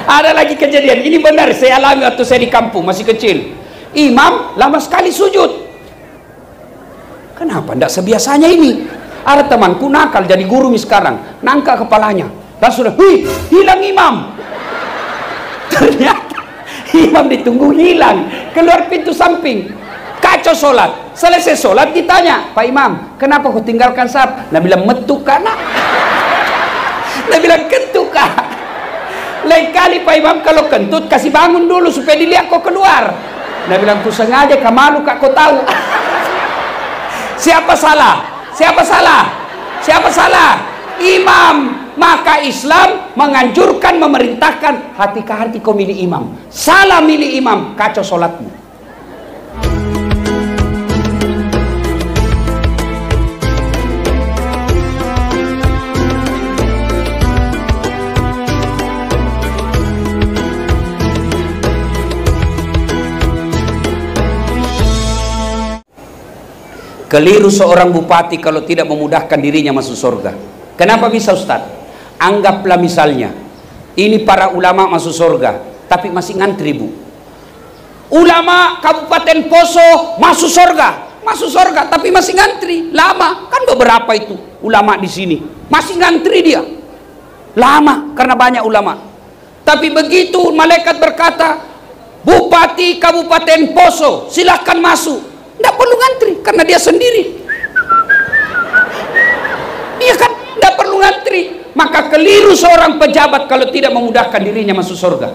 Ada lagi kejadian, ini benar saya alami waktu saya di kampung masih kecil. Imam lama sekali sujud. Kenapa tidak sebiasanya ini? Ada temanku nakal jadi guru sekarang, nangka kepalanya, langsung hilang imam. Ternyata imam ditunggu hilang, keluar pintu samping, kacau sholat. Selesai sholat ditanya, Pak Imam, kenapa kau tinggalkan sahab? Nah bilang metu kana. Nah bilang kentut kah? Lain kali Pak Imam kalau kentut kasih bangun dulu supaya dilihat kau keluar. Nah bilang ku sengaja kamalu kak kau tahu. Siapa salah? Siapa salah? Siapa salah? Imam. Maka Islam menganjurkan, memerintahkan hati ke hati kau milih imam. Salah milih imam, kacau sholatmu. Keliru seorang bupati kalau tidak memudahkan dirinya masuk surga. Kenapa bisa Ustaz? Anggaplah misalnya ini para ulama masuk surga tapi masih ngantri Bu. Ulama Kabupaten Poso masuk surga tapi masih ngantri lama. Kan beberapa itu ulama di sini masih ngantri dia lama karena banyak ulama. Tapi begitu malaikat berkata Bupati Kabupaten Poso silahkan masuk, tidak perlu ngantri karena dia sendiri. Iya kan, tidak perlu ngantri. Maka keliru seorang pejabat kalau tidak memudahkan dirinya masuk surga.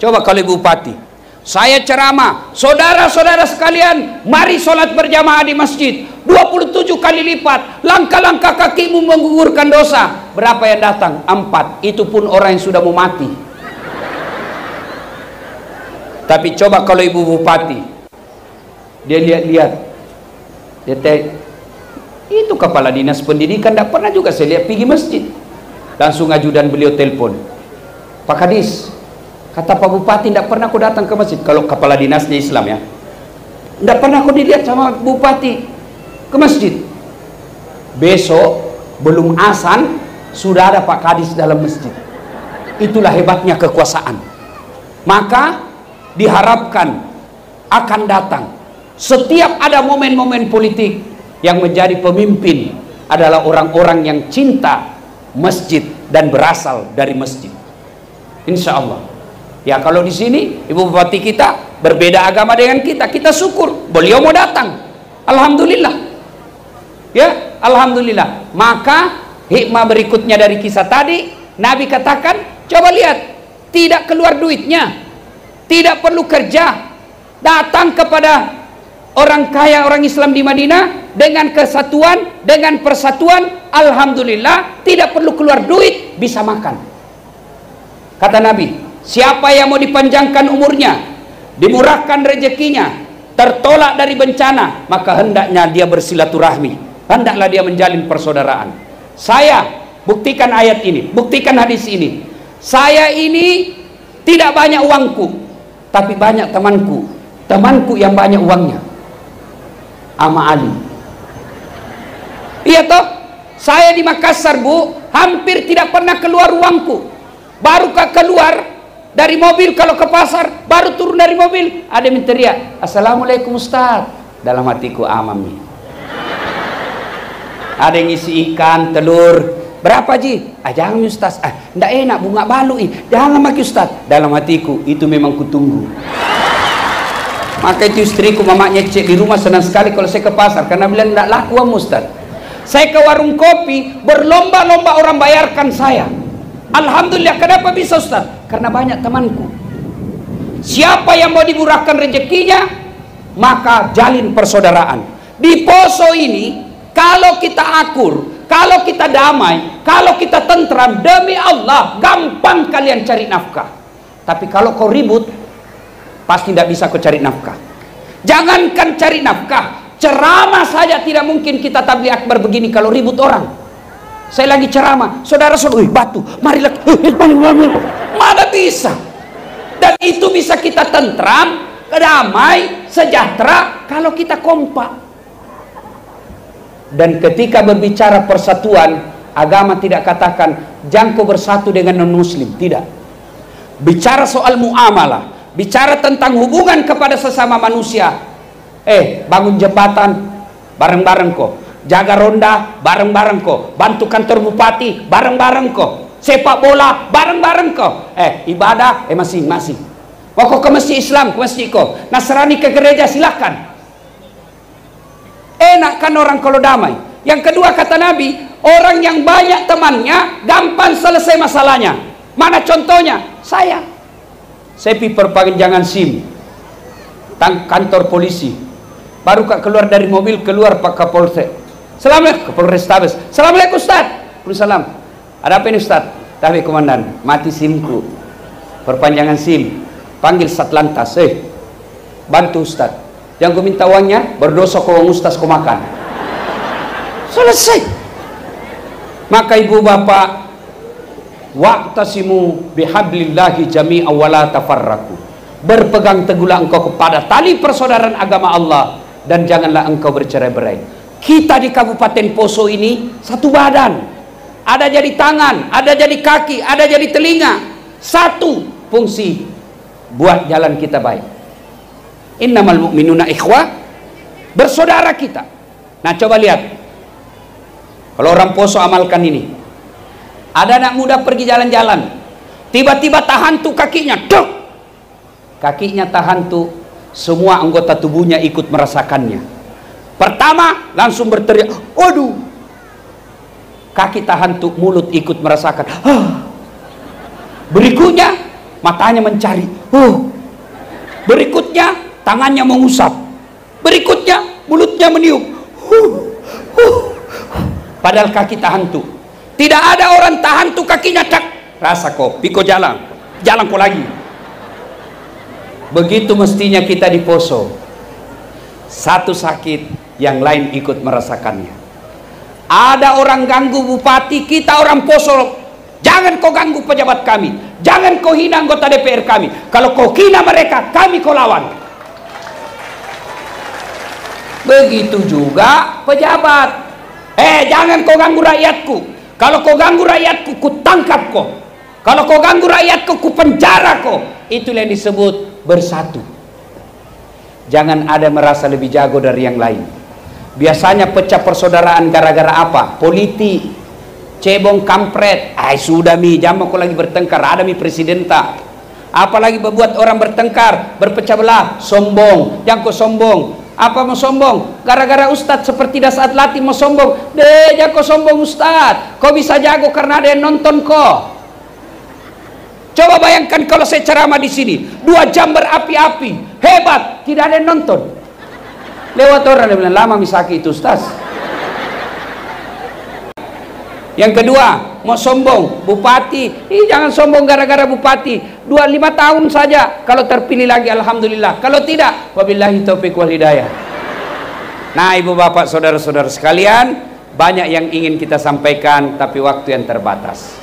Coba kalau bupati, saya ceramah, saudara-saudara sekalian, mari sholat berjamaah di masjid 27 kali lipat, langkah-langkah kakimu menggugurkan dosa. Berapa yang datang? 4. Itu pun orang yang sudah mau mati. Tapi coba kalau ibu bupati, dia lihat-lihat, dia itu kepala dinas pendidikan, tidak pernah juga saya lihat pergi masjid. Langsung ajudan beliau telepon, Pak Kadis, kata Pak Bupati tidak pernah aku datang ke masjid. Kalau kepala dinasnya Islam ya, tidak pernah aku dilihat sama Bupati ke masjid. Besok belum azan sudah ada Pak Kadis dalam masjid. Itulah hebatnya kekuasaan. Maka diharapkan akan datang setiap ada momen-momen politik yang menjadi pemimpin adalah orang-orang yang cinta masjid dan berasal dari masjid. Insya Allah. Ya kalau di sini ibu bupati kita berbeda agama dengan kita, kita syukur beliau mau datang. Alhamdulillah. Ya, alhamdulillah. Maka hikmah berikutnya dari kisah tadi, Nabi katakan, coba lihat, tidak keluar duitnya, tidak perlu kerja, datang kepada orang kaya, orang Islam di Madinah dengan kesatuan, dengan persatuan, alhamdulillah, tidak perlu keluar duit, bisa makan. Kata Nabi, siapa yang mau dipanjangkan umurnya, dimurahkan rezekinya, tertolak dari bencana, maka hendaknya dia bersilaturahmi, hendaklah dia menjalin persaudaraan. Saya buktikan ayat ini, buktikan hadis ini. Saya ini tidak banyak uangku, tapi banyak temanku, temanku yang banyak uangnya. Ama Ali. Iya toh, saya di Makassar Bu, hampir tidak pernah keluar uangku. Baru keluar dari mobil kalau ke pasar, baru turun dari mobil ada yang teriak, Assalamualaikum Ustaz. Dalam hatiku amami. Ada yang isi ikan, telur, berapa Ji? Jangan Ustaz, enggak enak bunga balu jangan maki Ustaz. Dalam hatiku itu memang kutunggu. Maka itu istriku mamanya cek di rumah senang sekali kalau saya ke pasar karena bilang tidak laku Ustaz. Saya ke warung kopi berlomba-lomba orang bayarkan saya. Alhamdulillah. Kenapa bisa Ustaz? Karena banyak temanku. Siapa yang mau dimurahkan rezekinya maka jalin persaudaraan. Di Poso ini kalau kita akur, kalau kita damai, kalau kita tentram, demi Allah gampang kalian cari nafkah. Tapi kalau kau ribut pasti tidak bisa kau cari nafkah. Jangankan cari nafkah, ceramah saja tidak mungkin kita tabligh akbar begini kalau ribut orang. Saya lagi ceramah, saudara-saudara, batu, marilah, mana bisa. Dan itu bisa kita tentram, damai, sejahtera kalau kita kompak. Dan ketika berbicara persatuan, agama tidak katakan jangan kau bersatu dengan non muslim, tidak. bicara soal muamalah, bicara tentang hubungan kepada sesama manusia. Bangun jembatan bareng-bareng kok, jaga ronda bareng-bareng kok, bantu kantor bupati bareng-bareng kok, sepak bola bareng-bareng kok, ibadah masing-masing. Mau kok ke masjid Islam, ke masjid kok, Nasrani ke gereja, silakan. Enak kan orang kalau damai. Yang kedua kata Nabi, orang yang banyak temannya gampang selesai masalahnya. Mana contohnya? Saya pergi perpanjangan SIM kantor polisi, baru keluar dari mobil, keluar Pak Kapolsek, Assalamualaikum, Kapolrestabes, Assalamualaikum Ustaz. Waalaikumsalam. Ada apa ini Ustaz? Tapi komandan, mati SIMku, perpanjangan SIM. Panggil Satlantas, bantu Ustaz, yang gue minta uangnya berdosa kau Ustaz kau makan. Selesai. Maka ibu bapak, wa'tasimu bihablillahi jami'a wa la tafarraqu. Berpegang teguhlah engkau kepada tali persaudaraan agama Allah dan janganlah engkau bercerai-berai. Kita di Kabupaten Poso ini satu badan. Ada jadi tangan, ada jadi kaki, ada jadi telinga. Satu fungsi buat jalan kita baik. Innamal mu'minuna ikhwah, bersaudara kita. Nah coba lihat, kalau orang Poso amalkan ini. Ada anak muda pergi jalan-jalan, tiba-tiba tahan tuh kakinya, duk! Kakinya tahan tuh, semua anggota tubuhnya ikut merasakannya. Pertama langsung berteriak, waduh! Kaki tahan tuh, mulut ikut merasakan. Berikutnya matanya mencari. Berikutnya tangannya mengusap. Berikutnya mulutnya meniup. Padahal kaki tahan tuh. Tidak ada orang tahan tuh kakinya, tak rasa kok, piko jalan kok lagi. Begitu mestinya kita di Poso. Satu sakit, yang lain ikut merasakannya. Ada orang ganggu bupati, kita orang Poso, jangan kau ganggu pejabat kami, jangan kau hina anggota DPR kami. Kalau kau hina mereka, kami kau lawan. Begitu juga pejabat. Jangan kau ganggu rakyatku. Kalau kau ganggu rakyatku, ku tangkap kau. Kalau kau ganggu rakyatku, ku penjara kau. Itulah yang disebut bersatu. Jangan ada merasa lebih jago dari yang lain. Biasanya pecah persaudaraan gara-gara apa? Politik, cebong, kampret. Sudah jangan kau lagi bertengkar. Ada presiden tak? Apalagi membuat orang bertengkar, berpecah belah, sombong. Jangan kau sombong. Apa mau sombong? Gara-gara Ustadz seperti dah saat latih mau sombong. Jangan kau sombong Ustadz. Kau bisa jago karena ada yang nonton kau. Coba bayangkan kalau saya ceramah di sini 2 jam berapi-api, hebat, tidak ada yang nonton. Lewat orang dia bilang, lama misaki itu Ustadz. Yang kedua, mau sombong bupati. Jangan sombong gara-gara bupati. 5 tahun saja, kalau terpilih lagi alhamdulillah. Kalau tidak, wabillahi taufiq wal hidayah. Nah ibu bapak saudara-saudara sekalian, banyak yang ingin kita sampaikan, tapi waktu yang terbatas.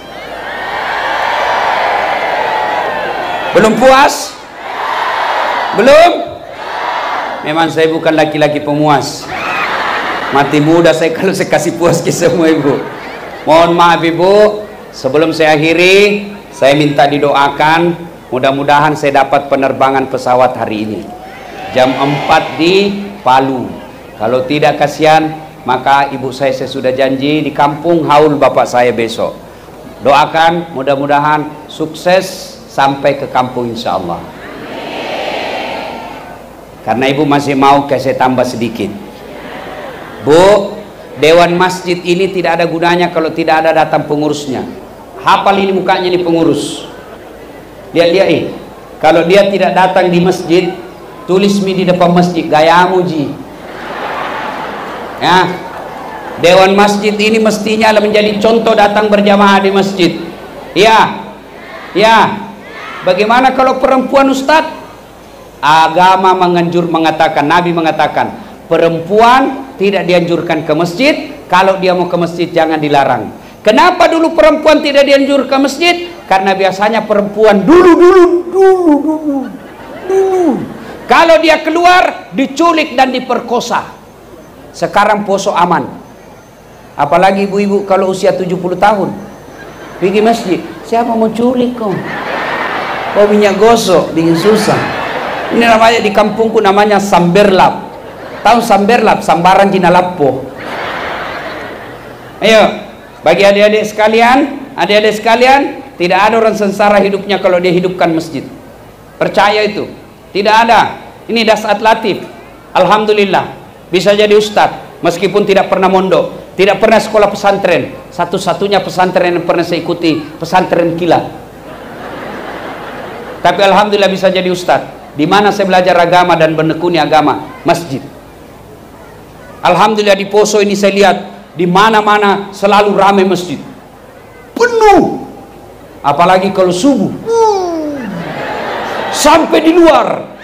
Belum puas? Belum? Memang saya bukan laki-laki pemuas. Mati muda saya kalau saya kasih puas ke semua ibu. Mohon maaf ibu, sebelum saya akhiri, saya minta didoakan, mudah-mudahan saya dapat penerbangan pesawat hari ini jam 4 di Palu. Kalau tidak kasihan, maka ibu saya sudah janji di kampung haul bapak saya besok. Doakan mudah-mudahan sukses sampai ke kampung insya Allah. Karena ibu masih mau saya tambah sedikit. Bu, Dewan Masjid ini tidak ada gunanya kalau tidak ada datang pengurusnya. Hafal ini mukanya nih pengurus. Lihat kalau dia tidak datang di masjid, tulis di depan masjid, gayamu ji. Ya, Dewan Masjid ini mestinya menjadi contoh datang berjamaah di masjid. Ya. Bagaimana kalau perempuan Ustadz? Agama mengatakan, Nabi mengatakan, perempuan tidak dianjurkan ke masjid. Kalau dia mau ke masjid jangan dilarang. Kenapa dulu perempuan tidak dianjurkan ke masjid? Karena biasanya perempuan dulu kalau dia keluar diculik dan diperkosa. Sekarang Poso aman. Apalagi ibu-ibu kalau usia 70 tahun pergi masjid, siapa mau culik kok? Bawa minyak gosok, bikin susah. Ini namanya di kampungku namanya samberlap. Tahu samberlap? Sambaran Cina Lapo. Ayo, bagi adik-adik sekalian, tidak ada orang sengsara hidupnya kalau dia hidupkan masjid. Percaya itu. Tidak ada. Ini Dasat Latif. Alhamdulillah bisa jadi ustadz meskipun tidak pernah mondok, tidak pernah sekolah pesantren. Satu-satunya pesantren yang pernah saya ikuti pesantren kilat. Tapi alhamdulillah bisa jadi ustadz. Di mana saya belajar agama dan menekuni agama? Masjid. Alhamdulillah di Poso ini saya lihat di mana-mana selalu ramai masjid. Penuh. Apalagi kalau subuh. Sampai di luar.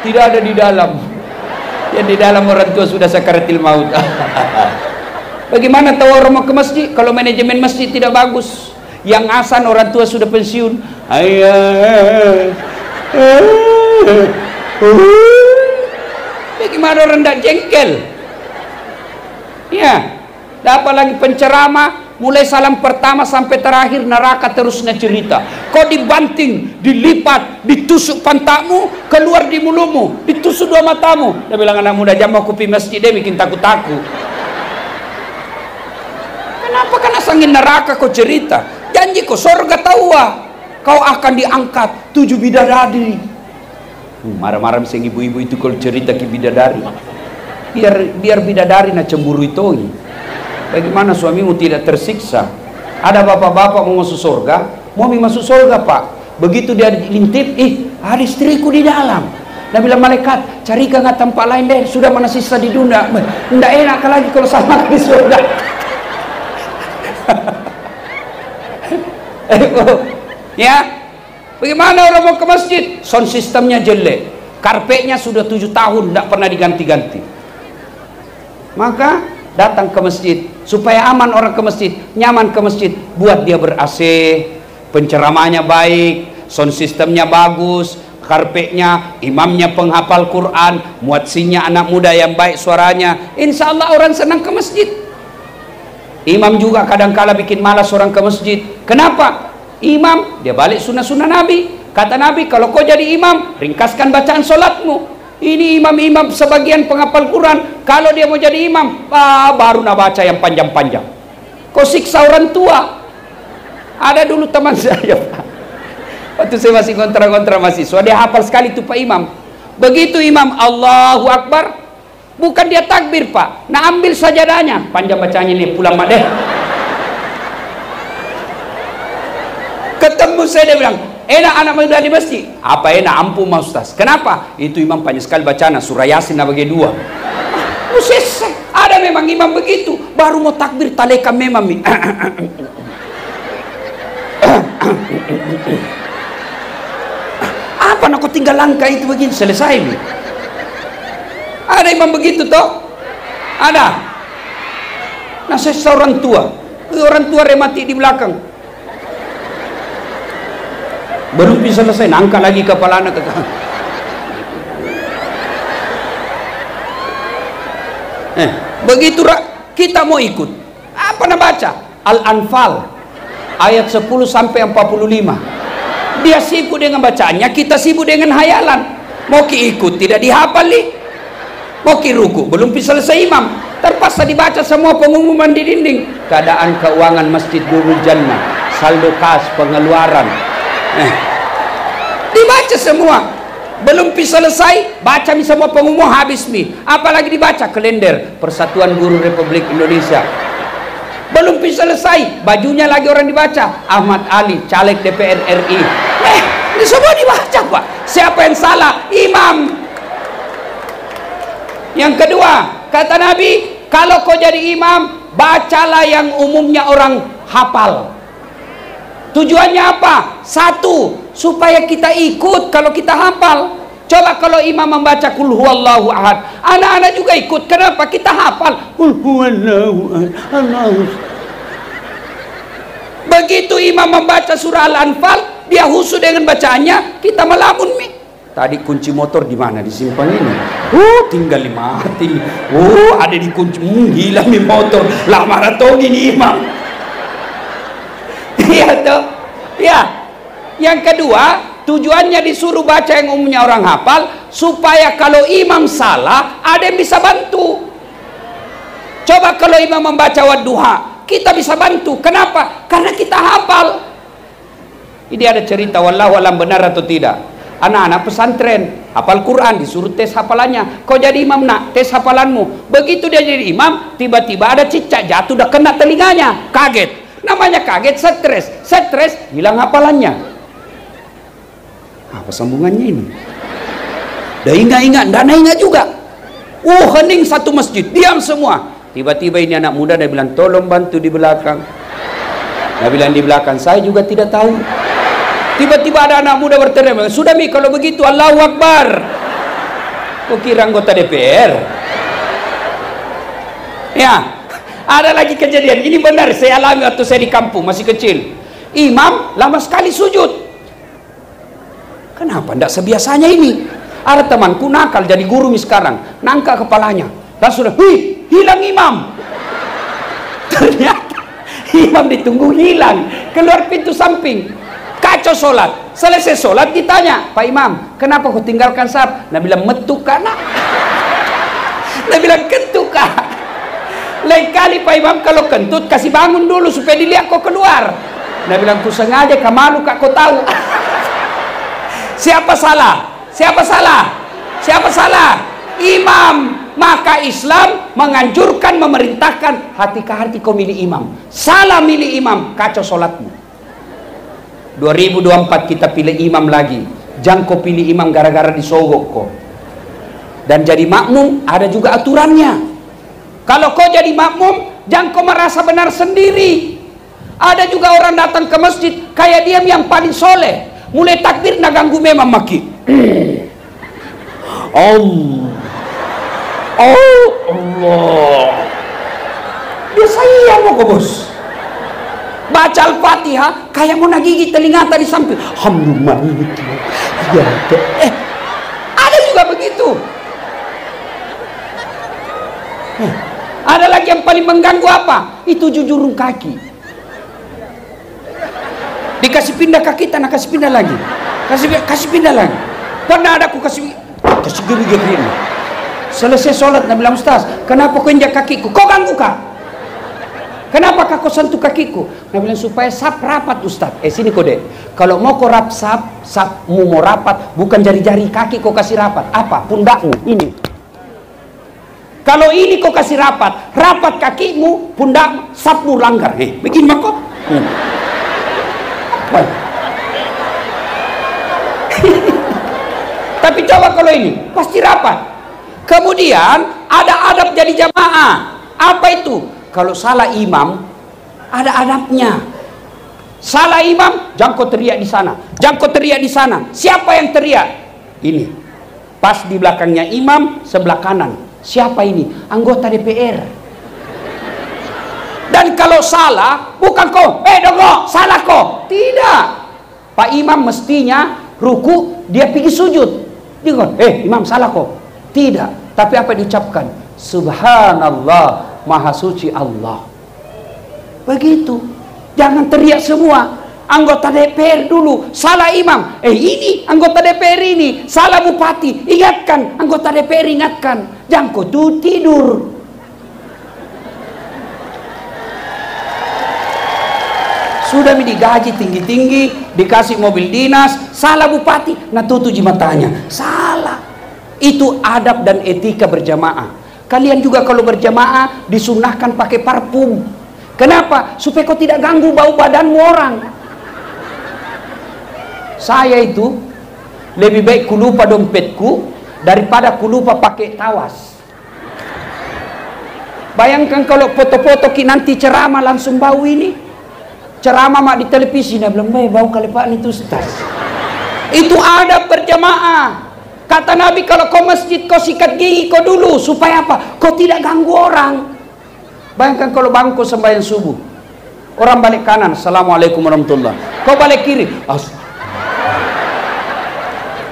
Tidak ada di dalam. Yang di dalam orang tua sudah sakaratil maut. Bagaimana tahu orang mau ke masjid kalau manajemen masjid tidak bagus? Yang asan orang tua sudah pensiun. Bagaimana orang tidak jengkel? Ya, dapat lagi penceramah. Mulai salam pertama sampai terakhir neraka terusnya cerita. Kau dibanting, dilipat, ditusuk pantatmu, keluar di mulutmu, ditusuk dua matamu. Dia bilang anak muda jam mau kopi masjid dia bikin takut-takut. Kenapa kena sangin neraka kau cerita? Janji kau sorga tahu kau akan diangkat 7 bidadari. Marah-marah misal ibu-ibu itu kalau cerita ke bidadari. Biar bidadari na cemburu itu. Bagaimana suamimu tidak tersiksa? Ada bapak-bapak mau masuk surga, mau masuk surga pak. Begitu dia lintip, ada istriku di dalam. Dia bilang malaikat, carikan nggak tempat lain deh. Sudah mana sisa di dunia. Nggak enak lagi kalau sama di surga. Ya, bagaimana orang mau ke masjid? Sound sistemnya jelek, karpetnya sudah 7 tahun tidak pernah diganti-ganti. Maka datang ke masjid supaya aman orang ke masjid, nyaman ke masjid, buat dia ber-AC, penceramahnya baik, sound sistemnya bagus, karpetnya, imamnya penghafal Quran, muadzinnya anak muda yang baik suaranya. Insya Allah orang senang ke masjid. Imam juga kadang-kala bikin malas orang ke masjid. Kenapa? Imam dia balik sunnah-sunnah Nabi. Kata Nabi, kalau kau jadi imam, ringkaskan bacaan solatmu. Ini imam-imam sebagian penghafal Quran, kalau dia mau jadi imam, baru nak baca yang panjang-panjang. Kau siksa orang tua. Ada dulu teman saya, Pak. Waktu saya masih kontra-kontra mahasiswa, dia hafal sekali tuh Pak Imam. Begitu imam Allahu Akbar, bukan dia takbir Pak, nah ambil sajadahnya, panjang bacanya nih, pulang mak deh. Ketemu saya, dia bilang, enak anak muda di masjid. Apa enak? Ampun mas Ustaz. Kenapa? Itu imam banyak sekali bacaan surah Yasin bagi 2. Ada memang imam begitu. Baru mau takbir taleka memang. Apa nak kau tinggal langkah itu begini selesai nih. Ada imam begitu toh? Ada. Nah saya seorang tua. Orang tua remati di belakang. Baru bisa selesai, angkat lagi kepala anak ke begitu kita mau ikut. Apa nak baca? Al-Anfal ayat 10 sampai 45. Dia sibuk dengan bacaannya, kita sibuk dengan hayalan. Mau ikut tidak dihafal nih. Mau ruku belum bisa selesai imam. Terpaksa dibaca semua pengumuman di dinding. Keadaan keuangan Masjid Nurul Jannah, saldo kas, pengeluaran. Dibaca semua, belum bisa selesai, baca mi semua pengumuman habis mi. Apalagi dibaca kalender Persatuan Guru Republik Indonesia. Belum bisa selesai, bajunya lagi orang dibaca. Ahmad Ali, caleg DPR RI. Ini semua dibaca Pak. Siapa yang salah? Imam. Yang kedua, kata Nabi, kalau kau jadi imam, bacalah yang umumnya orang hafal. Tujuannya apa? Satu, supaya kita ikut kalau kita hafal. Coba kalau imam membaca kul huwallahu ahad, anak-anak juga ikut. Kenapa? Kita hafal kul huwallahu ahad. Begitu imam membaca surah Al-Anfal, dia khusyuk dengan bacaannya, kita melamun mi. Tadi kunci motor di mana disimpan ini? Tinggal mati. Ada di kunci. Hilang mi motor. Lah maraton ini imam. Iya toh. Ya. Yang kedua, Tujuannya disuruh baca yang umumnya orang hafal, supaya kalau imam salah, ada yang bisa bantu. Coba kalau imam membaca wadduha, kita bisa bantu. Kenapa? Karena kita hafal. Ini ada cerita, wallahu alam benar atau tidak. Anak-anak pesantren, hafal Quran, disuruh tes hafalannya. Kau jadi imam nak, tes hafalanmu. Begitu dia jadi imam, tiba-tiba ada cicak jatuh, udah kena telinganya. Kaget. Namanya kaget, stres. Stres, hilang hafalannya. Apa sambungannya ini? Dah ingat-ingat, dah ingat juga. Hening satu masjid, diam semua. Tiba-tiba ini anak muda, dia bilang, tolong bantu di belakang. Dia bilang di belakang, saya juga tidak tahu. Tiba-tiba ada anak muda berteriak, sudah Mi, kalau begitu Allahu Akbar. Kau kira anggota DPR? Ya, ada lagi kejadian. Ini benar, saya alami waktu saya di kampung, masih kecil. Imam lama sekali sujud. Kenapa? Tidak sebiasanya ini. Ada temanku nakal jadi guru sekarang, nangka kepalanya. Langsung, hilang imam. Ternyata imam ditunggu hilang, keluar pintu samping. Kacau sholat. Selesai sholat ditanya, Pak Imam, kenapa kau tinggalkan sahab? Nah bilang, metu kana. Nah bilang, kentut kah? Lain kali Pak Imam kalau kentut kasih bangun dulu supaya dilihat kau keluar. Nah bilang, ku sengaja kamalu kak kau tahu. Siapa salah? Siapa salah? Siapa salah? Imam. Maka Islam menganjurkan, memerintahkan hati ke hati kau milih imam. Salah milih imam, kacau sholatmu. 2024 kita pilih imam lagi. Jangan kau pilih imam gara-gara disogok kau. Dan jadi makmum ada juga aturannya. Kalau kau jadi makmum, jangan kau merasa benar sendiri. Ada juga orang datang ke masjid kayak dia yang paling soleh. Mulai takbir nak ganggu memang maki. Allah. Dia sayang kok bos. Baca Al-Fatihah kayak mau nagigi telinga tadi samping. Alhamdulillah. Ya, ada juga begitu. Ada lagi yang paling mengganggu apa? Itu jujurun kaki. Dikasih pindah kaki, tanah kasih pindah lagi. Kasih pindah lagi. Pernah ada aku kasih gini. Selesai sholat, Nabi bilang, Ustaz, kenapa kau injak kakiku? Kau ganggu kak? Kenapa kau sentuh kakiku? Nabi bilang, supaya sap rapat Ustaz. Sini kode. Kalau mau kau sapmu mau rapat, bukan jari-jari kaki kau kasih rapat. Apa? Pundakmu. Ini. Kalau ini kau kasih rapat kakimu, pundak, sapmu langgar. Begini mah kok. Tapi coba kalau ini pasti rapat. Kemudian ada adab jadi jamaah. Apa itu? Kalau salah imam ada adabnya. Salah imam, jangan kau teriak di sana, jangan kau teriak di sana. Siapa yang teriak? Ini. Pas di belakangnya imam, sebelah kanan. Siapa ini? Anggota DPR. Dan kalau salah, bukan kau, dongok, salah kau. Tidak. Pak Imam mestinya ruku, dia pergi sujud. Dia bilang, Imam salah kau. Tidak. Tapi apa diucapkan? Subhanallah, Maha Suci Allah. Begitu. Jangan teriak semua. Anggota DPR dulu, salah imam. Ini anggota DPR ini, salah bupati. Ingatkan, anggota DPR ingatkan. Jangan kau tuh tidur. Sudah digaji tinggi-tinggi, dikasih mobil dinas, salah bupati, nah tutup matanya. Salah. Itu adab dan etika berjamaah. Kalian juga kalau berjamaah disunahkan pakai parfum. Kenapa? Supaya kau tidak ganggu bau badanmu orang. Saya itu lebih baik kulupa dompetku daripada kulupa pakai tawas. Bayangkan kalau foto-foto nanti ceramah langsung bau ini. Ceramah mak di televisi, dia bilang, bau kalepaan itu Ustaz. Itu adab berjamaah. Kata Nabi, kalau kau masjid kau sikat gigi kau dulu. Supaya apa? Kau tidak ganggu orang. Bayangkan kalau bangku sembahyang subuh, orang balik kanan, Assalamualaikum warahmatullahi. Kau balik kiri,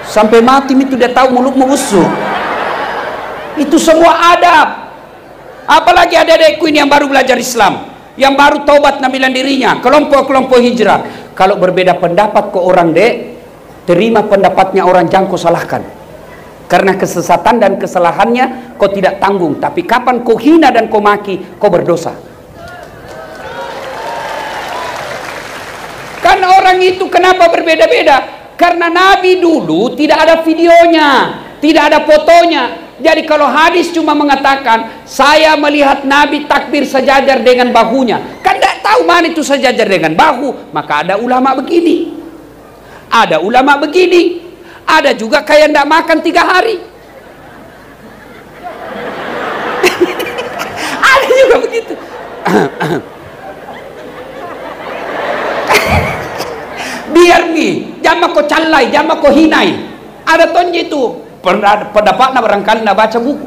sampai mati itu dia tahu mulutmu busuk. Itu semua adab. Apalagi adik-adikku ini yang baru belajar Islam, yang baru taubat ngambilan dirinya, kelompok-kelompok hijrah. Kalau berbeda pendapat ke orang dek, terima pendapatnya orang, jangan kau salahkan. Karena kesesatan dan kesalahannya kau tidak tanggung, tapi kapan kau hina dan kau maki, kau berdosa. Kan orang itu kenapa berbeda-beda? Karena Nabi dulu tidak ada videonya, tidak ada fotonya. Jadi kalau hadis cuma mengatakan saya melihat Nabi takbir sejajar dengan bahunya, kan tidak tahu mana itu sejajar dengan bahu. Maka ada ulama begini, ada ulama begini, ada juga kayak tidak makan 3 hari. Ada juga begitu. Biar nih, jangan kau calai, jangan kau hinai. Ada tonji itu. Pendapatnya barangkali nak baca buku.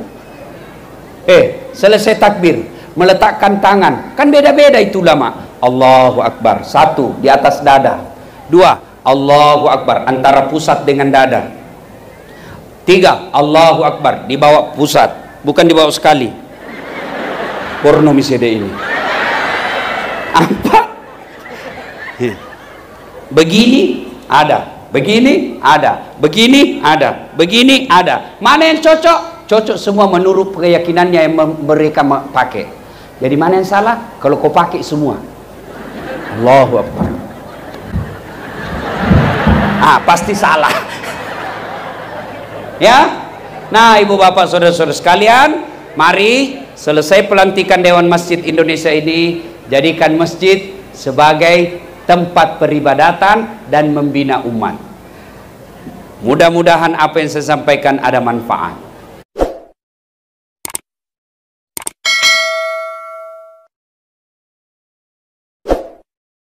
Selesai takbir, meletakkan tangan, kan beda-beda itu ulama. Allahu Akbar, 1 di atas dada, 2 Allahu Akbar antara pusat dengan dada, 3 Allahu Akbar di bawah pusat, bukan di bawah sekali. Porno misede ini. 4 begini ada, begini ada, begini ada, begini ada. Mana yang cocok? Cocok semua menurut keyakinannya yang mereka pakai. Jadi mana yang salah? Kalau kau pakai semua. Allahu Akbar. Pasti salah. Ya. Nah, ibu bapak saudara-saudara sekalian, mari selesai pelantikan Dewan Masjid Indonesia ini, jadikan masjid sebagai tempat peribadatan dan membina umat. Mudah-mudahan apa yang saya sampaikan ada manfaat.